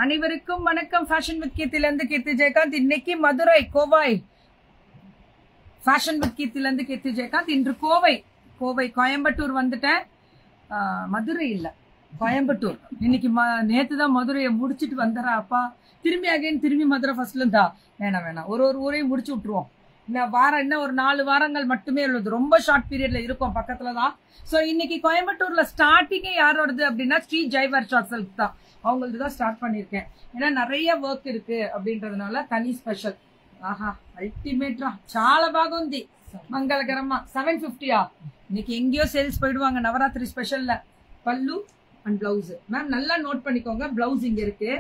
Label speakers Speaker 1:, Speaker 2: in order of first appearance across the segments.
Speaker 1: அனைவருக்கும் வணக்கம். Fashion with கீர்த்திலேருந்து கீர்த்தி ஜெயகாந்த். இன்னைக்கு மதுரை கோவை ஃபேஷன் வித் கீர்த்திலேருந்து கீர்த்தி ஜெயகாந்த். இன்று கோவை கோயம்புத்தூர் வந்துட்டேன். மதுரை இல்ல, கோயம்புத்தூர். இன்னைக்கு நேத்து தான் மதுரையை முடிச்சுட்டு வந்துடுறா அப்பா. திரும்பி மதுரை ஃபர்ஸ்ட்ல இருந்தா வேணாம் ஒரு ஊரையும் முடிச்சு விட்டுருவோம். இன்னும் ஒரு 4 வாரங்கள் மட்டுமே உள்ளது. ரொம்ப ஷார்ட் பீரியட்ல இருக்கும், பக்கத்துல தான். சோ இன்னைக்கு கோயம்புத்தூர்ல ஸ்டார்டிங்கே யாரோடது அப்படின்னா ஸ்ரீ ஜெய்வர்ஷா சில்க் தான். அவங்களுக்கு தான் ஸ்டார்ட் பண்ணிருக்கேன். ஏன்னா நிறைய ஒர்க் இருக்கு அப்படின்றதுனால தனி ஸ்பெஷல். ஆஹா, அல்டிமேட்டா చాలా బాగుంది. మంగళకరமா 750 இன்னைக்கு எங்கேயோ சேல்ஸ் போயிடுவாங்க நவராத்திரி ஸ்பெஷல்ல. பல்லு அண்ட் பிளவுஸ். மேம் நல்லா நோட் பண்ணிக்கோங்க. பிளவுஸ் இங்க இருக்கு,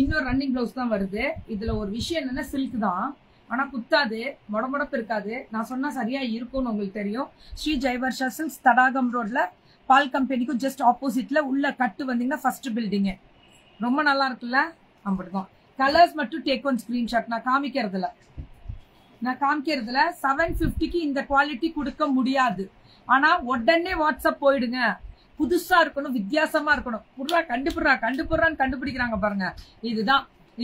Speaker 1: இன்னொரு ரன்னிங் பிளவுஸ் தான் வருது. இதுல ஒரு விஷயம் என்னன்னா சில்க் தான், ஆனா குத்தாது, முடமுடப்பு இருக்காது. நான் சொன்னா சரியா இருக்கும்னு உங்களுக்கு தெரியும். ஸ்ரீ ஜெய்வர்ஷா சில்க்ஸ், தடாகம் ரோட்ல பால் கம்பெனிக்கும் ஜஸ்ட் ஆப்போசிட்ல உள்ள கட்டு வந்தீங்கன்னா ஃபர்ஸ்ட் பில்டிங். ரொம்ப நல்லா இருக்குல்ல? அப்படிதான். கலர்ஸ் மட்டும் டேக் ஒன் ஸ்கிரீன்ஷாட். நான் காமிக்கிறதுல 750க்கு இந்த குவாலிட்டி கொடுக்க முடியாது. ஆனா உடனே வாட்ஸ்அப் போயிடுங்க. புதுசா இருக்கணும், வித்தியாசமா இருக்கணும். கண்டுபிடுறான்னு கண்டுபிடிக்கிறாங்க பாருங்க.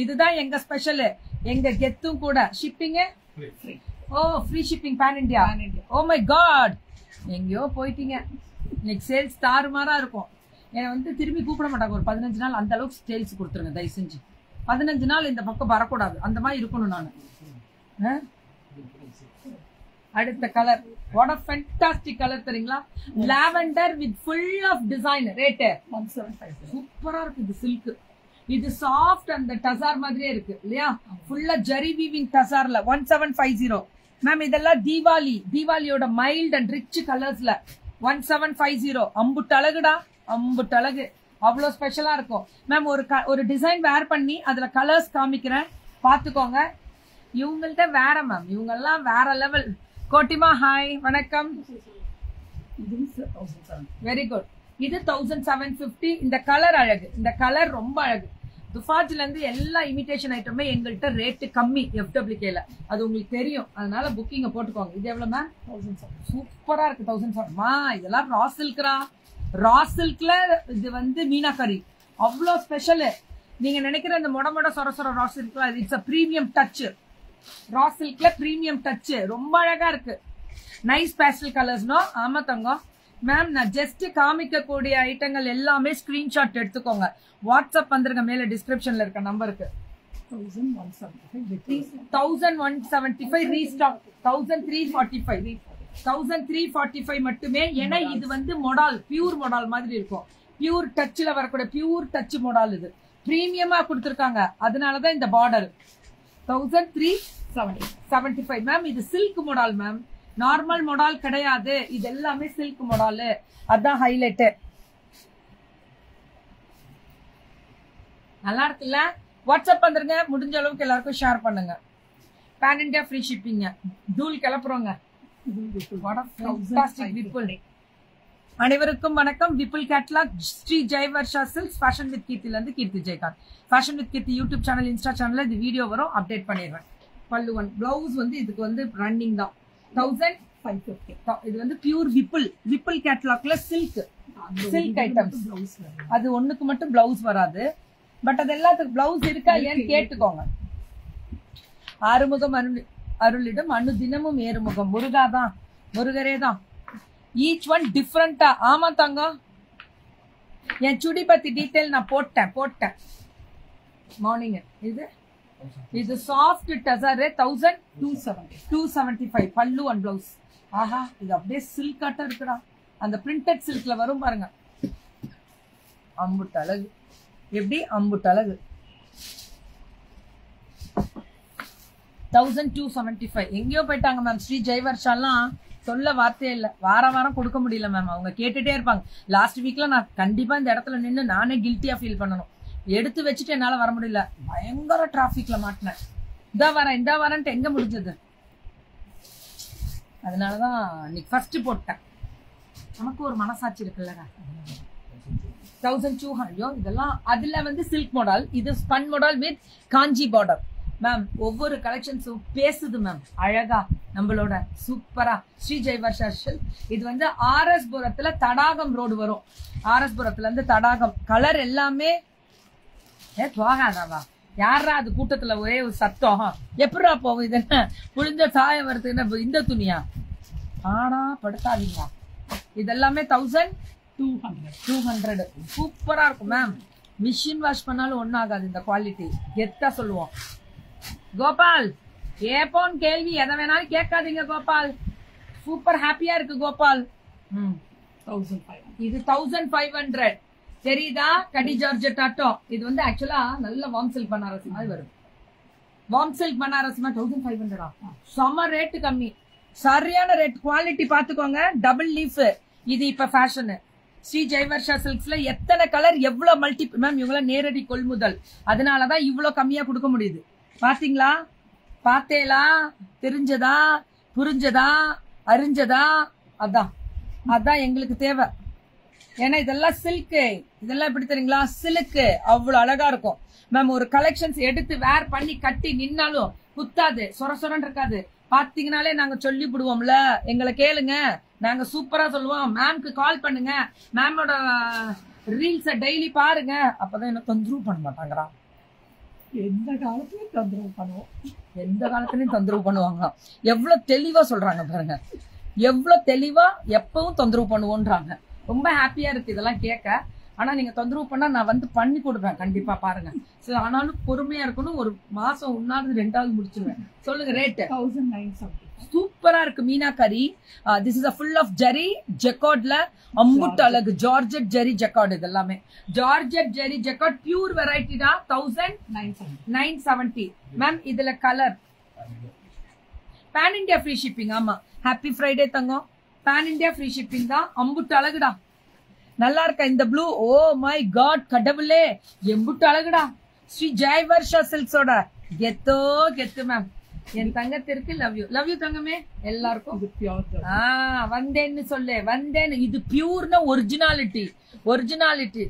Speaker 1: இதுதான் எங்க ஸ்பெஷல், எங்க கெத்தும் கூட. Shipping free shipping pan India. Oh my god, எங்கயோ போயிட்டீங்க. இன்னைக்கு சேல்ஸ் தாறுமாறா இருக்கும். என்னை திரும்பி கூப்பிட மாட்டாங்க. ஒரு 15 நாள் அந்த அளவுக்கு சேல்ஸ் கொடுத்துருங்க தயவு செஞ்சு. 15 நாள் இந்த பக்கம் வரக்கூடாது, அந்த மாதிரி இருக்கணும் நான். அடுத்த colour, what a fantastic colour தெரியுங்களா? Lavender with full of design. Rate 175. சூப்பரா இருக்கு இது சில்க். இது சாஃப்ட் அந்த டசார் மாதிரியே இருக்கு இல்லையா? ஃபுல்லா ஜரி வீவிங் டசார்ல 1750. மேம் இதெல்லாம் தீபாவளியோட மைல்ட் அண்ட் ரிச் கலர்ஸ்ல 1750. அம்புட்டு அழகு, அவ்வளவு ஸ்பெஷலா இருக்கும். மேம் ஒரு டிசைன் வேர் பண்ணி அதுல கலர்ஸ் காமிக்கிறேன், பாத்துக்கோங்க. இவங்கள்ட்ட வேற மேம், இவங்க எல்லாம் வேற லெவல். கோட்டிமா ஹாய், வணக்கம். Very good. இது 1750. இந்த கலர் அழகு, இந்த கலர் ரொம்ப அழகு. துஃபாஜ்ல இருந்து எல்லா இமிடேஷன் ஐட்டமே எங்கள்கிட்ட ரேட்டு கம்மி FWKல, அது உங்களுக்கு தெரியும். அதனால புக்கிங்க போட்டுக்கோங்க. இது எவ்வளவு மேம்? 1007. சூப்பரா இருக்கு. 1007. இதெல்லாம் ரா சில்க்ல இது மீனாக்கரி அவ்வளோ ஸ்பெஷல். நீங்க நினைக்கிற இந்த மொட சொர ரா சில்க்ல it's a premium touch. Raw சில்க்ல பிரீமியம் டச் ரொம்ப அழகா இருக்கு. நைஸ் பேஸ்டல் கலர்ஸ்னோ. ஆமா தங்கம். மேம் நான் ஜஸ்ட் காமிக்கக்கூடிய ஐட்டங்கள் எல்லாமே ஸ்கிரீன்ஷாட் எடுத்துக்கோங்க. வாட்ஸ்அப் வந்துருங்க, மேல டிஸ்கிரிப்ஷன்ல இருக்க நம்பருக்கு. 1175 ரீஸ்டாக். 1345 மட்டுமே. ஏன்னா இது மொடால், பியூர் மொடால் மாதிரி இருக்கும். பியூர் டச்ல வரக்கூடிய பியூர் டச் மொடால். இது பிரீமியமா கொடுத்திருக்காங்க, அதனாலதான் இந்த பார்டர். 1375. மேம் இது சில்க் மொடால் மேம், நார்மல் மொடால் கிடையாது. இது எல்லாமே சில்க் மொடால், அதான் ஹைலைட். நல்லா இருக்குல்ல? வாட்ஸ்அப் வந்துருங்க, முடிஞ்ச அளவுக்கு எல்லாருக்கும் ஷேர் பண்ணுங்க. Pan India free shipping. தூள் கிளப்புறோங்க. அனைவருக்கும் வணக்கம். Vipul catalogue, Sri Jaivarsha silks, fashion with கீர்த்தில இருந்து Keerthi Jayakanth. Fashion with Keerthi YouTube channel, insta சேனல்ல இது வீடியோ வரும், அப்டேட் பண்ணிடுறேன். பல்லுவன் பிளவுஸ் இதுக்கு ரன்னிங் தான் 1550. இது பியூர் விபுல் கேட்லாக்ல சில்க் ஐட்டம்ஸ். அது ஒண்ணுக்கு மட்டும் பிளவுஸ் வராது, பட் அது எல்லாத்துக்கும் பிளவுஸ் இருக்கா இல்லையான்னு கேட்டுக்கோங்க. ஆறுமுகம் அருளிடம் தினமும் ஏறுமுகம். முருகரே தான். ஈச் ஒன் டிஃபரெண்டா. ஆமா தங்கம், என் சுடி பத்தி டீடைல் நான் போட்டேன் மார்னிங். இது சாஃப்ட் டசர் 1275. பல்லு அண்ட் பிளவுஸ். ஆஹா, இது அப்படியே சில்க் ஆட்டம் இருக்குடா. அந்த பிரிண்டட் சில்க்ல வரும் பாருங்க. அம்புட்டு அழகு, எப்படி அம்புட்டு அழகு. 1275. எங்கேயோ போயிட்டாங்க மேம். ஸ்ரீ ஜெய்வர்ஷாலாம் சொல்ல வார்த்தையே இல்ல. வாரம் கொடுக்க முடியல மேம். அவங்க கேட்டுட்டே இருப்பாங்க. லாஸ்ட் வீக்ல நான் கண்டிப்பா இந்த இடத்துல நின்று நானே கில்ட்டியா ஃபீல் பண்ணணும். எடுத்து வச்சுட்டு என்னால வர முடியல, பயங்கர டிராபிக்ல மாட்டினேன். இந்த வரேன்ட்டு எங்க முடிஞ்சது. அதனாலதான் இன்னைக்கு ஃபர்ஸ்ட் போட்டேன். நமக்கு ஒரு மனசாட்சி இருக்குல்ல. 1200. இதெல்லாம் அதுல சில்க் மாடல். இது spun model with Kanchi border. Ma'am ஒவ்வொரு கலெக்ஷன்ஸும் பேசுது மேம், அழகா நம்மளோட சூப்பரா. ஸ்ரீ ஜெய்வர்ஷா சில்க். இது RS புரத்துல தடாகம் ரோடு வரும். RS புரத்துல இருந்து தடாகம். கலர் எல்லாமே போகாதாவா? யாரா அது கூட்டத்துல ஒரே ஒரு சத்தம் எப்படா போகும்? இது என்ன புளிஞ்ச சாயம் வருது? என்ன இந்த துணியா? ஆனா படுத்தாதீங்க. இதெல்லாமே 1200 சூப்பரா இருக்கும் மேம். மிஷின் வாஷ் பண்ணாலும் ஒன்னும் ஆகாது. இந்த குவாலிட்டி கெத்தா சொல்லுவோம். கோபால் ஏப்போன்னு கேள்வி எதை வேணாலும் கேட்காதீங்க கோபால். சூப்பர் ஹாப்பியா இருக்கு கோபால்.
Speaker 2: 1500.
Speaker 1: இது 1500 தெரியுதா? கடி ஜார்ஜெட் ஆட்டோ. இது வந்து ஆக்சுவலா நல்ல வார்ம் சில்க் பனாரசி மாதிரி வரும். Warm silk Banarasi 1500. செம ரேட்டு கம்மி, சரியான ரேட். குவாலிட்டி பாத்துக்கோங்க. Double leaf. இது இப்ப ஃபேஷன். ஸ்ரீ ஜெய்வர்ஷா சில்க்ஸ்ல எத்தனை கலர், எவ்வளவு மல்டி. மேம் இவங்கள நேரடி கொள்முதல், அதனாலதான் இவ்வளவு கம்மியா கொடுக்க முடியுது. பாத்தீங்களா? பாத்தேலா? தெரிஞ்சதா? புரிஞ்சதா? அறிஞ்சதா? அதான் அதான் எங்களுக்கு தேவை. ஏன்னா இதெல்லாம் சில்க்கு. இதெல்லாம் எப்படி தெரியுங்களா? சில்க்கு அவ்வளவு அழகா இருக்கும் மேம். ஒரு கலெக்ஷன்ஸ் எடுத்து வேர் பண்ணி கட்டி நின்னாலும் குத்தாது, சொர சொரன்னு இருக்காது. பாத்தீங்கன்னாலே நாங்க சொல்லி விடுவோம்ல, எங்களை கேளுங்க, நாங்க சூப்பரா சொல்லுவோம். மேம்க்கு கால் பண்ணுங்க, மேமோட ரீல்ஸ டெய்லி பாருங்க. அப்பதான் என்ன தொந்தரவு பண்ண மாட்டாங்கடா.
Speaker 2: எந்த காலத்துலயும் தொந்தரவு பண்ணுவோம்.
Speaker 1: எந்த காலத்துலயும் தொந்தரவு பண்ணுவாங்க. எவ்வளவு தெளிவா சொல்றாங்க பாருங்க, எவ்வளவு தெளிவா எப்பவும் தொந்தரவு பண்ணுவோன்றாங்க. ரொம்ப ஹாப்பியா இருக்கு இதெல்லாம் கேட்க. ஆனா நீங்க தொந்தரவு பண்ணா நான் வந்து பண்ணி கொடுப்பேன் கண்டிப்பா. பாருங்க, ஆனாலும் பொறுமையா இருக்கணும். ஒரு மாசம் 1வது 2வது முடிச்சிருவேன். சொல்லுங்க ரேட்.
Speaker 2: 1970.
Speaker 1: சூப்பரா இருக்கு meenakari. This is full of zari ஜெக்கார்ட்ல. அம்புட்டு அழகு ஜார்ஜெட் ஜெரி ஜெக்கார்ட். இது எல்லாமே georgette zari jacquard pure variety தான். 1970 மேம். இதுல colour pan India free shipping. ஆமா, ஹாப்பி ஃப்ரைடே தங்கம். பேன் இண்டியா ஃப்ரீ ஷிப்பிங் தான். அம்புட்டு அழகுடா. நல்லா இருக்கா இந்த ப்ளூ? ஓ மை காட் கடவுளே, எம்புட்டு அழகுடா. ஸ்ரீ ஜெய்வர்ஷா சில்க்ஸோட கெத்தோ கெத்து மேம். என் தங்கத்திற்கு லவ் யூ. லவ் யூ தங்கமே. எல்லாருக்கும் வந்தேன்னு சொல்லு. வந்தேன்னு. இது பியூர்னா ஒரிஜினாலிட்டி. ஒரிஜினாலிட்டி.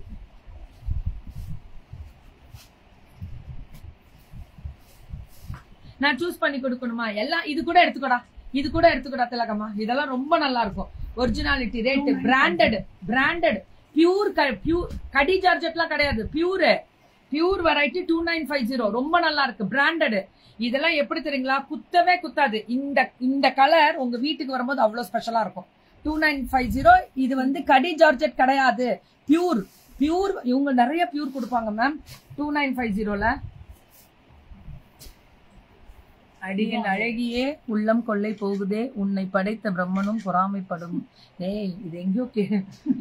Speaker 1: நான் சூஸ் பண்ணி கொடுக்கணுமா? எல்லாம் இது கூட எடுத்துக்கோடா, இது கூட எடுத்துக்கோடா திலகமா. இதெல்லாம் ரொம்ப நல்லா இருக்கும். Originality. Rate branded. Branded pure. Pure கடி ஜார்ஜெட்லாம் கிடையாது. Pure variety 2950. ரொம்ப நல்லா இருக்கு. பிராண்டட். இதெல்லாம் எப்படி தெரியுங்களா? குத்தவே குத்தாது. இந்த கலர் உங்க வீட்டுக்கு வரும்போது அவ்வளவு ஸ்பெஷலா இருக்கும். 2950. இது வந்து கடி ஜார்ஜெட் கிடையாது. பியூர். இவங்க நிறைய பியூர் கொடுப்பாங்க மேம் 2950ல. அடியின் அழகியே உள்ளம் கொள்ளை போகுதே, உன்னை படைத்த பிரம்மனும் பொறாமைப்படும். ஏய் இது எங்கேயோ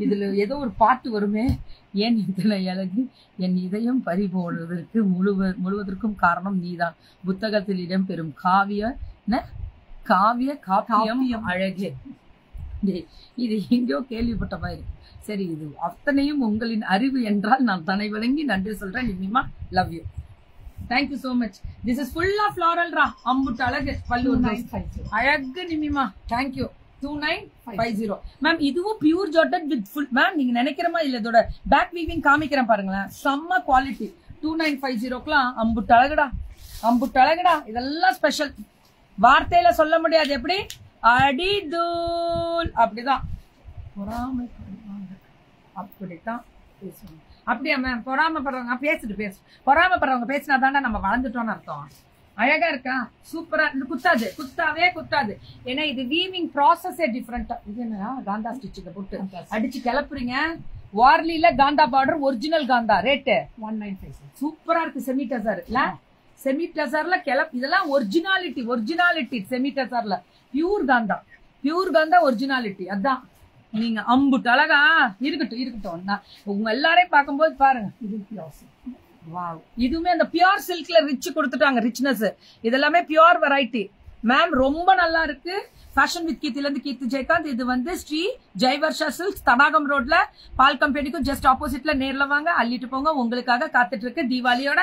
Speaker 1: இதுல ஏதோ ஒரு பாட்டு வருமே. ஏன் இதுல அழகு என் இதயம் பறிபோடுவதற்கு முழுவதற்கும் காரணம் நீதான். புத்தகத்தில் இடம்பெறும் காவியம் அழகே. இது எங்கேயோ கேள்விப்பட்ட மாதிரி. சரி, இது அத்தனையும் உங்களின் அறிவு என்றால் நான் தன்னை வழங்கி நன்றி சொல்றேன். நிமிமா, love you. Thank you so much. This is full of floral ra. அம்புட்டு அழகு பல்லு. அழகு நிமிமா. Thank you. 2950 மேம். இதுவும் pure georgette with full. Ma'am நீங்க நினைக்கிற மாதிரி இல்ல. இதோட பேக் வீவிங் காமிக்கிறேன் பாருங்களேன். செம்ம குவாலிட்டி. 2950க்குலாம் அம்புட்டு அழகுடா. அம்புட்டு அழகுடா. இதெல்லாம் ஸ்பெஷல். வார்த்தையில சொல்ல முடியாது. எப்படி அடிதூல் அப்படிதான். பொறாமை அப்படித்தான் பேசுவாங்க. அப்படியா மேம்? பொறாமப்படுறவங்க பொறாமப்படுறவங்க பேசினா தாண்டா நம்ம வளர்ந்துட்டோம்னு அர்த்தம். அழகா இருக்கா? சூப்பரா. குத்தாது, குத்தாவே குத்தாது. ஏன்னா இது வீவிங் ப்ராசஸே டிஃப்ரெண்டா. இது என்ன காந்தா ஸ்டிச்சுக்கு போட்டு அடிச்சு கிளப்புறீங்க. வார்லில kantha border, original kantha. Rate
Speaker 2: 1950.
Speaker 1: சூப்பரா இருக்கு. செமி டசர் இல்ல? செமி டசர்ல இதெல்லாம் ஒரிஜினாலிட்டி. செமி டசர்ல பியூர் காந்தா ஒரிஜினாலிட்டி. அதான் நீங்க அம்புட்டு அழகா. இருக்கட்டும். உங்க எல்லாரையும் பார்க்கும்போது பாருங்க. வாவ். இதுவுமே அந்த பியூர் சில்க்ல ரிச் கொடுத்துட்டாங்க. ரிச்னஸ். இதெல்லாமே பியூர் வெரைட்டி மேம். ரொம்ப நல்லா இருக்கு. ஃபேஷன் வித் கீர்த்தில இருந்து கீர்த்தி ஜெயகாந்த். இது வந்து ஸ்ரீ ஜெய்வர்ஷா சில்க்ஸ், தடாகம் ரோட்ல, பால் கம்பெனிக்கும் ஜஸ்ட் ஆப்போசிட்ல. நேர்ல வாங்க, அள்ளிட்டு போங்க. உங்களுக்காக காத்துட்டு இருக்கு தீபாவளியோட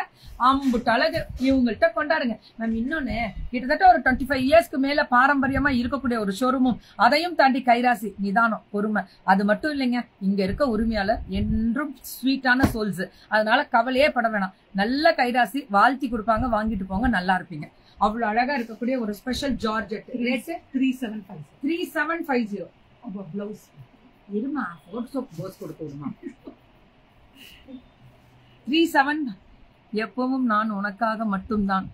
Speaker 1: அம்புட்டு அழகு. இவங்கள்ட்ட கொண்டாடுங்க மேம். இன்னொன்னு கிட்டத்தட்ட ஒரு 25 இயர்ஸ்க்கு மேல பாரம்பரியமா இருக்கக்கூடிய ஒரு ஷோரூமும், அதையும் தாண்டி கைராசி. நிதானம், பொறுமை. அது மட்டும் இல்லைங்க, இங்க இருக்க உரிமையாளர் என்றும் ஸ்வீட்டான சோல்ஸ். அதனால கவலையே பட வேணாம். நல்ல கைராசி. வாழ்த்தி கொடுப்பாங்க, வாங்கிட்டு போங்க, நல்லா இருப்பீங்க. அவ்வளவு அழகா இருக்கக்கூடிய ஒரு ஸ்பெஷல் ஜார்ஜெட். ரேட் 3750. பிளவுஸ் இருமா, போஸ் கொடுக்க விடுமா. 37 எப்பவும் நான் உனக்காக மட்டும்தான்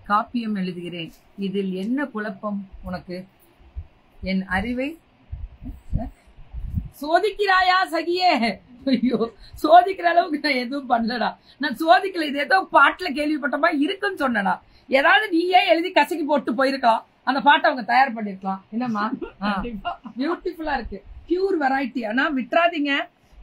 Speaker 1: காப்பியம் எழுதுகிறேன். இதில் என்ன குழப்பம் உனக்கு? என் அறிவை சோதிக்கிறாயா சகியே? ஐயோ, சோதிக்கிற அளவுக்கு நான் எதுவும் பண்ணலடா. நான் சோதிக்கல. இது ஏதோ பாட்டுல கேள்விப்பட்டமா இருக்குன்னு சொன்னடா. ஏதாவது நீயே எழுதி கசக்கி போட்டு போயிருக்கலாம். அந்த பாட்டை அவங்க தயார் பண்ணிருக்கலாம். என்னம்மா, பியூட்டிஃபுல்லா இருக்கு. Pure variety. ஆனா விட்டுறாதீங்க.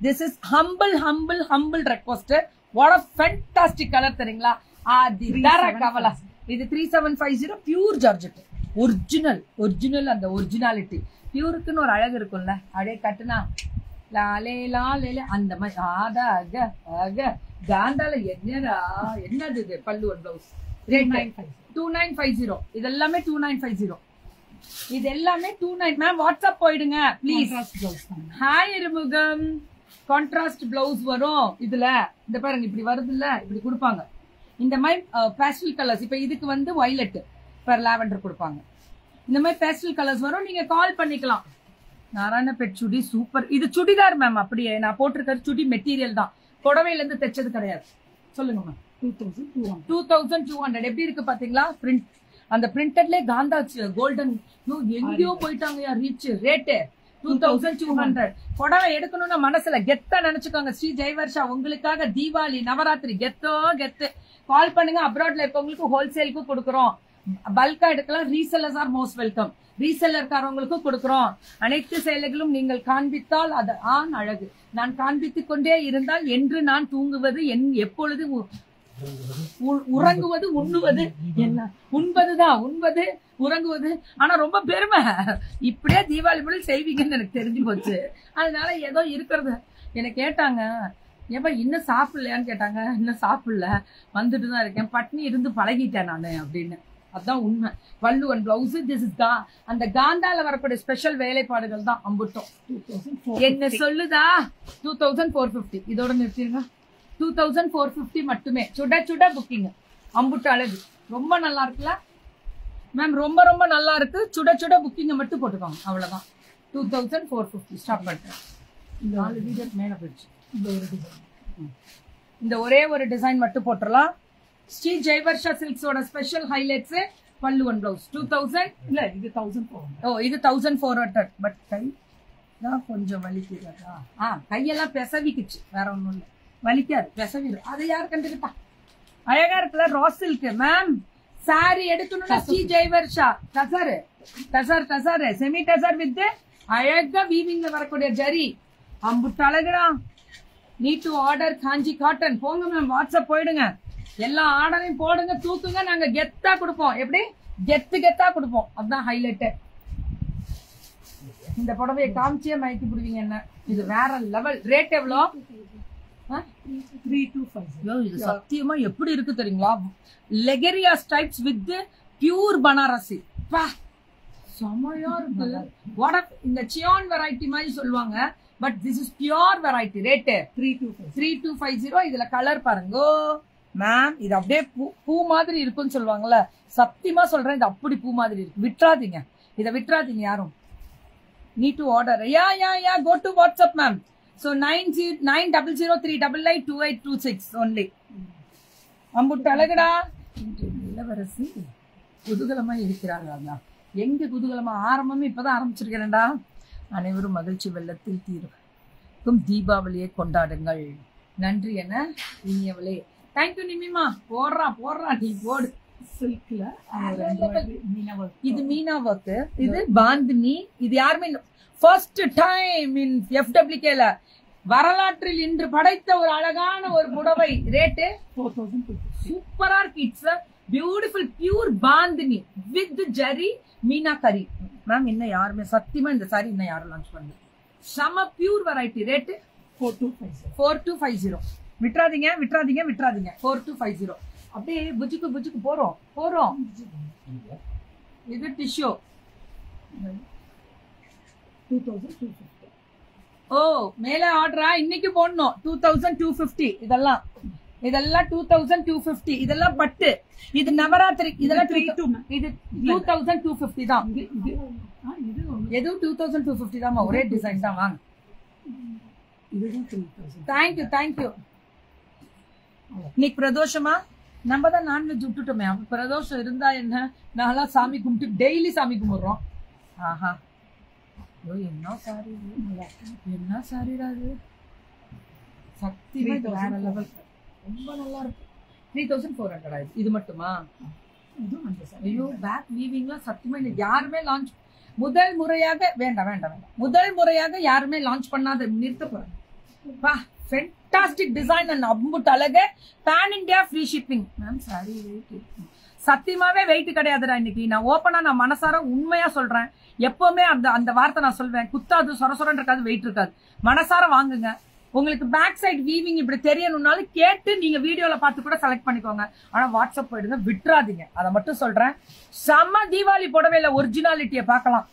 Speaker 1: This is humble request. What a fantastic colour தெரியுங்களா? அது தர கவலா. இது 3750 பியூர் ஜார்ஜெட். ஒரிஜினல் அந்த ஒரிஜினாலிட்டி. பியூருக்குன்னு ஒரு அழகு இருக்கும்ல. அப்படியே கட்டுனா லாலே லாலே அந்த மாதிரி. ஆக காந்தால என்னது இது? பல்லு ஒரு பிளவுஸ் ரேட் 2950. இது எல்லாமே 2950. இது எல்லாமே 29. மேம் வாட்ஸ்அப் போயிடுங்க ப்ளீஸ். ஹாய் இருமுகம். கான்ட்ராஸ்ட் பிளவுஸ் வரும் இதுல. இந்த பாருங்க, இப்படி வருது இல்ல, இப்படி கொடுப்பாங்க. இந்த மாதிரி பேஸ்டல் கலர்ஸ். இப்ப இதுக்கு வந்து வயலட் per லாவெண்டர் கொடுப்பாங்க. இந்த மாதிரி பேஸ்டல் கலர்ஸ் வரும். நீங்க கால் பண்ணிக்கலாம். நாராயண பெட் சுடி சூப்பர். இது சுடிதார் மேம். அப்படியே நான் போட்டிருக்கிறது சுடி மெட்டீரியல் தான். புடவையில இருந்து தைச்சது கிடையாது. சொல்லுங்க மேம். 2200. எப்படி இருக்கு பாத்தீங்களா? பிரிண்ட். அந்த பிரிண்டட்லயே காந்தா கோல்டன் எங்கேயோ போயிட்டாங்க. Reach rate 2200. புடவை எடுக்கணும்னு மனசுல கெத்தா நினைச்சுக்கோங்க. ஸ்ரீ ஜெயவர்ஷா உங்களுக்காக தீபாவளி நவராத்திரி கெத்து. கால் பண்ணுங்க. அப்ராட்ல இருக்கவங்களுக்கு ஹோல்சேலுக்கு கொடுக்குறோம். பல்கா எடுக்கலாம். Resellers are most welcome. ரீசெல்லர்காரவங்களுக்கும் கொடுக்குறோம். அனைத்து செயல்களும் நீங்கள் காண்பித்தால் அது ஆண் அழகு. நான் காண்பித்துக் கொண்டே இருந்தால் என்று நான் தூங்குவது எப்பொழுது உறங்குவது உண்ணுவது என்ன? உண்பதுதான். உண்பது உறங்குவது. ஆனா ரொம்ப பெருமை. இப்படியே தீபாவளி முறையில் செய்வீங்கன்னு எனக்கு தெரிஞ்சு போச்சு. அதனால ஏதோ இருக்கிறது. என்ன கேட்டாங்க, ஏப்பா இன்னும் சாப்பிடலையான்னு கேட்டாங்க. இன்னும் சாப்பிடல, வந்துட்டு தான் இருக்கேன். பட்னி இருந்து பழகிட்டேன் நானு அப்படின்னு. அதுதான் உண்மை. வள்ளுவன் பிளவுஸ். திஸ் இஸ் அந்த காந்தால வரக்கூடிய ஸ்பெஷல் வேலைப்பாடுகள் தான் அம்புட்டோம். என்ன சொல்லுதா? 2450. இதோட நிறுத்திருங்க. 2450 மட்டுமே. சுட புக்கிங். அம்புட்டு அழகு. ரொம்ப நல்லா இருக்குல்ல மேம்? ரொம்ப நல்லா இருக்கு. சுட புக்கிங்க மட்டும் போட்டுக்கோங்க. அவ்வளவுதான். 2450. ஸ்டாப் பண்றேன். இந்த 4 வீடியோ மேல போயிடுச்சு. இந்த ஒரே ஒரு டிசைன் மட்டும் போட்டுடலாம். ஸ்ரீ ஜெயவர்ஷா சில்க்ஸோட ஸ்பெஷல் ஹைலைட்ஸ் பல்லுவன் பிளவுஸ் 2000.
Speaker 2: இல்ல இது 1400.
Speaker 1: ஓ இது 1400. பட் கை தான் கொஞ்சம் வலிக்குதா? கையெல்லாம் பெசவிக்குச்சு. வேற ஒண்ணும் இல்லை. வலிக்காது, பெசவிடு. அதை யார் கண்டுக்கிட்டா? அழகா இருக்குல்ல ரா சில்க் மேம். சாரி எடுக்கணும்னா ஸ்ரீ ஜெயவர்ஷா டசர் செமி டசர் வித் அழகா வீவிங்ல வரக்கூடிய ஜரி. அம்புட்டு அழகுடா. NEET to order Kanchi cotton. போங்க மேம், வாட்ஸ்அப் போயிடுங்க. எல்லா ஆர்டரையும் போடுங்க, தூக்குங்க. நாங்க கெத்தா கொடுப்போம். எப்படி கெத்தா கொடுப்போம். அதுதான் ஹைலைட். இந்த புடவையை காமிச்சே மயக்கி பிடிவீங்க என்ன. இது வேற லெவல். ரேட் எவ்வளோ?
Speaker 2: 3250.
Speaker 1: இது சத்தியமா எப்படி இருக்கு தெரியுங்களா? லெகரியா ஸ்டைப்ஸ் வித் பியூர் பனாரசி. செமையா இருக்கு. இந்த சியான் வெரைட்டி மாதிரி சொல்லுவாங்க. But this is pure variety. Rate 3250. இதுல கலர் பாருங்க மேம். இது அப்படியே பூ மாதிரி இருக்குன்னு சொல்லுவாங்கல்ல. சத்தியமா சொல்றேன், இது அப்படி பூ மாதிரி இருக்கு. விட்டுறாதீங்க, இதை விட்டுறாதீங்க யாரும். Need to order. Yeah go to WhatsApp ma'am. So 9003882826 only. அம்புட்டு அழகுடா. இளவரசி குதூகலமா இருக்கிறாங்க. எங்க குதூகலமா? ஆரம்பமே இப்பதான் ஆரம்பிச்சிருக்கிறேன்டா. அனைவரும் மகிழ்ச்சி வெள்ளத்தில் தீரும் தீபாவளியை கொண்டாடுங்கள். நன்றி என இனியவளே. தேங்க்யூ நிமிமா. போடுறா நீ போடு.
Speaker 2: சில்க்ல
Speaker 1: இது மீனா ஒர்க். இது பாந்தினி. இது யாருமே ஃபர்ஸ்ட் டைம் இன் FWKல வரலாற்றில் இன்று படைத்த ஒரு அழகான ஒரு புடவை. ரேட்டு
Speaker 2: 4050.
Speaker 1: சூப்பரா இருக்கு. It's beautiful pure bandhani with zari meenakari. Ma'am இன்னும் யாருமே சத்தியமா இந்த சாரி இன்னும் யாரும் லான்ச் பண்ணல. செம பியூர் வெரைட்டி. ரேட்டு 4250. விட்டுறாதீங்க 4250. அப்படியே புஜுக்கு போறோம். இது டிஷ்யூ
Speaker 2: 2250.
Speaker 1: ஓ மேல ஆர்டரா? இன்னைக்கு போடணும். 2250. இதெல்லாம் 2250. இதெல்லாம் பட்டு. இது நவராத்திரி. இதெல்லாம் இது 2250 தான். எதுவும் 2250 தான். ஒரே டிசைன் தான். வாங்க. தேங்க்யூ. இன்னைக்கு பிரதோஷமா நம்ம தான் நான்வெஜ் விட்டுட்டோமே. அப்ப பிரதோஷம் இருந்தா என்ன, நான்லாம் சாமி கும்பிட்டு டெய்லி சாமி கும்பிடுறோம். ஆஹா, ஐயோ என்ன சாரி, என்ன சாரிடா அது, சத்தியமா இது வேற லெவல், ரொம்ப நல்லா இருக்கு. 3400 இது மட்டுமா?
Speaker 2: இதுவும் அந்த சாரி.
Speaker 1: ஐயோ பேக் வீவிங்லாம் சத்தியமா இன்னைக்கு யாருமே லான்ச், முதல் முறையாக வேண்டாம் வேண்டாம் வேண்டாம், முதல் முறையாக யாருமே லான்ச் பண்ணாத நிறுத்த போறாங்க. ஃபென்டாஸ்டிக் டிசைன் அண்ட் அம்புட் அழகு, pan India free shipping. Ma'am sorry wait, சத்தியமாவே வெயிட் கிடையாதுடா. இன்னைக்கு நான் ஓப்பனா, நான் மனசார உண்மையா சொல்றேன். எப்பவுமே அந்த அந்த வார்த்தை நான் சொல்வேன், குத்தாது சொரசொரன்னு இருக்காது, வெயிட் இருக்காது. மனசார வாங்குங்க. உங்களுக்கு பேக் சைடு வீவிங் இப்படி தெரியணும்னாலும் கேட்டு நீங்க வீடியோல பார்த்து கூட செலக்ட் பண்ணிக்கோங்க. ஆனா வாட்ஸ்அப் போயிடுங்க, விட்டுறாதீங்க. அதை மட்டும் சொல்றேன். செம்ம தீபாவளி புடவையில ஒரிஜினாலிட்டியை பார்க்கலாம்.